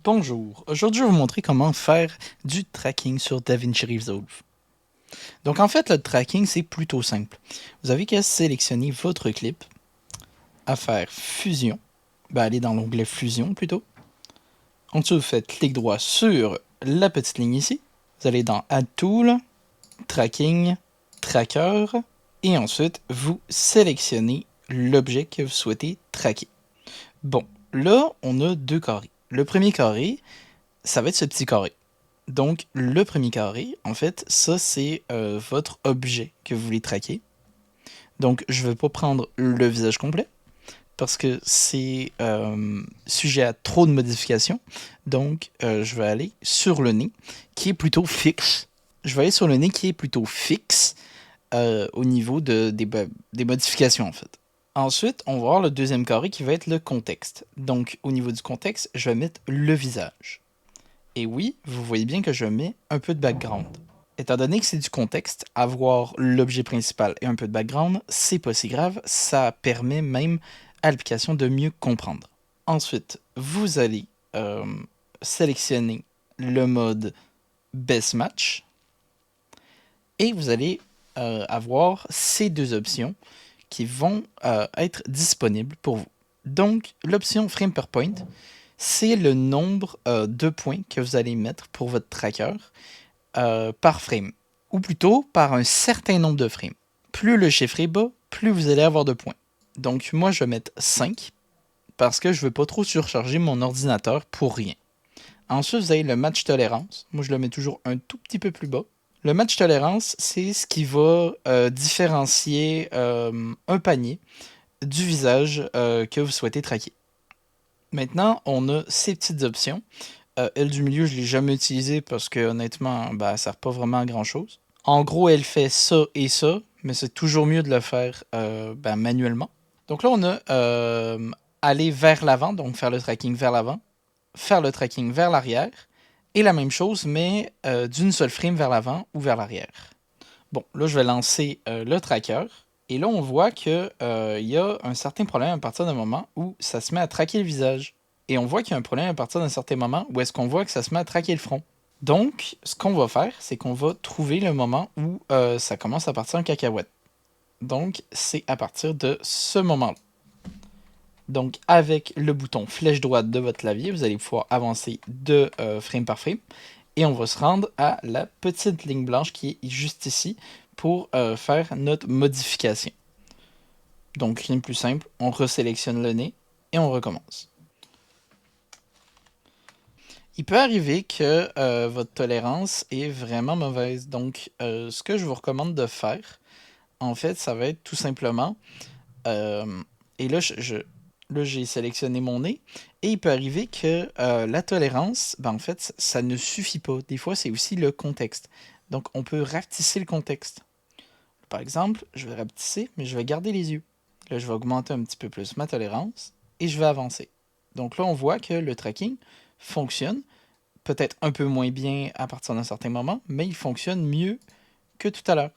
Bonjour, aujourd'hui je vais vous montrer comment faire du tracking sur DaVinci Resolve. Donc en fait le tracking c'est plutôt simple. Vous avez qu'à sélectionner votre clip, à faire fusion, aller dans l'onglet fusion plutôt. En dessous vous faites clic droit sur la petite ligne ici, vous allez dans Add Tool, Tracking, Tracker, et ensuite vous sélectionnez l'objet que vous souhaitez traquer. Bon, là on a deux carrés. Le premier carré, ça va être ce petit carré. Donc, le premier carré, en fait, ça, c'est votre objet que vous voulez traquer. Donc, je ne vais pas prendre le visage complet parce que c'est sujet à trop de modifications. Donc, je vais aller sur le nez qui est plutôt fixe. Je vais aller sur le nez qui est plutôt fixe au niveau des modifications, en fait. Ensuite, on va voir le deuxième carré qui va être le contexte. Donc, au niveau du contexte, je vais mettre le visage. Et oui, vous voyez bien que je mets un peu de background. Étant donné que c'est du contexte, avoir l'objet principal et un peu de background, c'est pas si grave, ça permet même à l'application de mieux comprendre. Ensuite, vous allez sélectionner le mode Best Match et vous allez avoir ces deux options qui vont être disponibles pour vous. Donc, l'option Frame per Point, c'est le nombre de points que vous allez mettre pour votre tracker par frame, ou plutôt par un certain nombre de frames. Plus le chiffre est bas, plus vous allez avoir de points. Donc moi je vais mettre 5 parce que je ne veux pas trop surcharger mon ordinateur pour rien. Ensuite vous avez le match tolérance. Moi je le mets toujours un tout petit peu plus bas. Le match tolérance, c'est ce qui va différencier un panier du visage que vous souhaitez traquer. Maintenant, on a ces petites options. Elle du milieu, je ne l'ai jamais utilisée parce que honnêtement, elle ne sert pas vraiment à grand chose. En gros, elle fait ça et ça, mais c'est toujours mieux de le faire manuellement. Donc là, on a aller vers l'avant, donc faire le tracking vers l'avant, faire le tracking vers l'arrière, et la même chose, mais d'une seule frame vers l'avant ou vers l'arrière. Bon, là, je vais lancer le tracker. Et là, on voit qu'il y a un certain problème à partir d'un moment où ça se met à traquer le visage. Et on voit qu'il y a un problème à partir d'un certain moment où est-ce qu'on voit que ça se met à traquer le front. Donc, ce qu'on va faire, c'est qu'on va trouver le moment où ça commence à partir en cacahuète. Donc, c'est à partir de ce moment-là. Donc, avec le bouton flèche droite de votre clavier, vous allez pouvoir avancer de frame par frame. Et on va se rendre à la petite ligne blanche qui est juste ici pour faire notre modification. Donc, rien de plus simple, on resélectionne le nez et on recommence. Il peut arriver que votre tolérance est vraiment mauvaise. Donc, ce que je vous recommande de faire, en fait, ça va être tout simplement... et là, j'ai sélectionné mon nez. Et il peut arriver que la tolérance, en fait, ça ne suffit pas. Des fois, c'est aussi le contexte. Donc, on peut rapetisser le contexte. Par exemple, je vais rapetisser, mais je vais garder les yeux. Là, je vais augmenter un petit peu plus ma tolérance et je vais avancer. Donc là, on voit que le tracking fonctionne, peut-être un peu moins bien à partir d'un certain moment, mais il fonctionne mieux que tout à l'heure.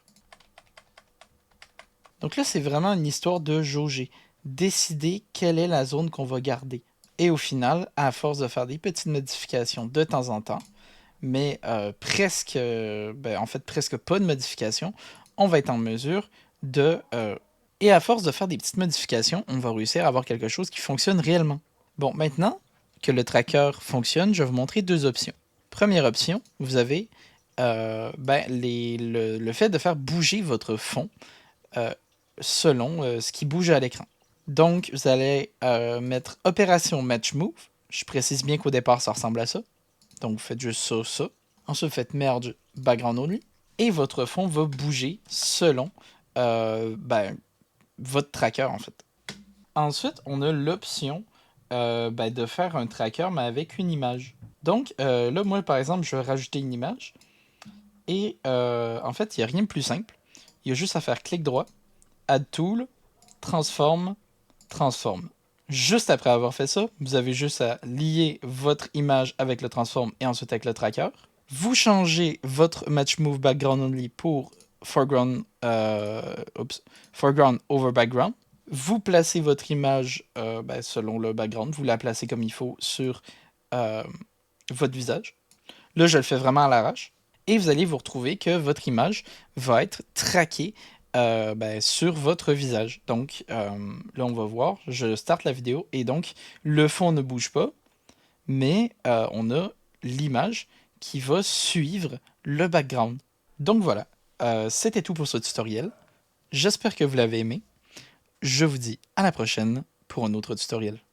Donc là, c'est vraiment une histoire de jauger, décider quelle est la zone qu'on va garder. Et au final, à force de faire des petites modifications de temps en temps, mais presque pas de modifications, on va être en mesure de... et à force de faire des petites modifications, on va réussir à avoir quelque chose qui fonctionne réellement. Bon, maintenant que le tracker fonctionne, je vais vous montrer deux options. Première option, vous avez le fait de faire bouger votre fond selon ce qui bouge à l'écran. Donc, vous allez mettre Opération Match Move. Je précise bien qu'au départ, ça ressemble à ça. Donc, vous faites juste ça, ça. Ensuite, vous faites Merge Background Only. Et votre fond va bouger selon votre tracker, en fait. Ensuite, on a l'option de faire un tracker, mais avec une image. Donc, là, moi, par exemple, je vais rajouter une image. Et en fait, il n'y a rien de plus simple. Il y a juste à faire clic droit, Add Tool, Transform, Transform. Juste après avoir fait ça, vous avez juste à lier votre image avec le transform et ensuite avec le tracker. Vous changez votre Match Move Background Only pour Foreground, foreground over Background. Vous placez votre image selon le background. Vous la placez comme il faut sur votre visage. Là, je le fais vraiment à l'arrache. Et vous allez vous retrouver que votre image va être traquée sur votre visage. Donc, là, on va voir, je starte la vidéo et donc, le fond ne bouge pas, mais on a l'image qui va suivre le background. Donc voilà, c'était tout pour ce tutoriel. J'espère que vous l'avez aimé. Je vous dis à la prochaine pour un autre tutoriel.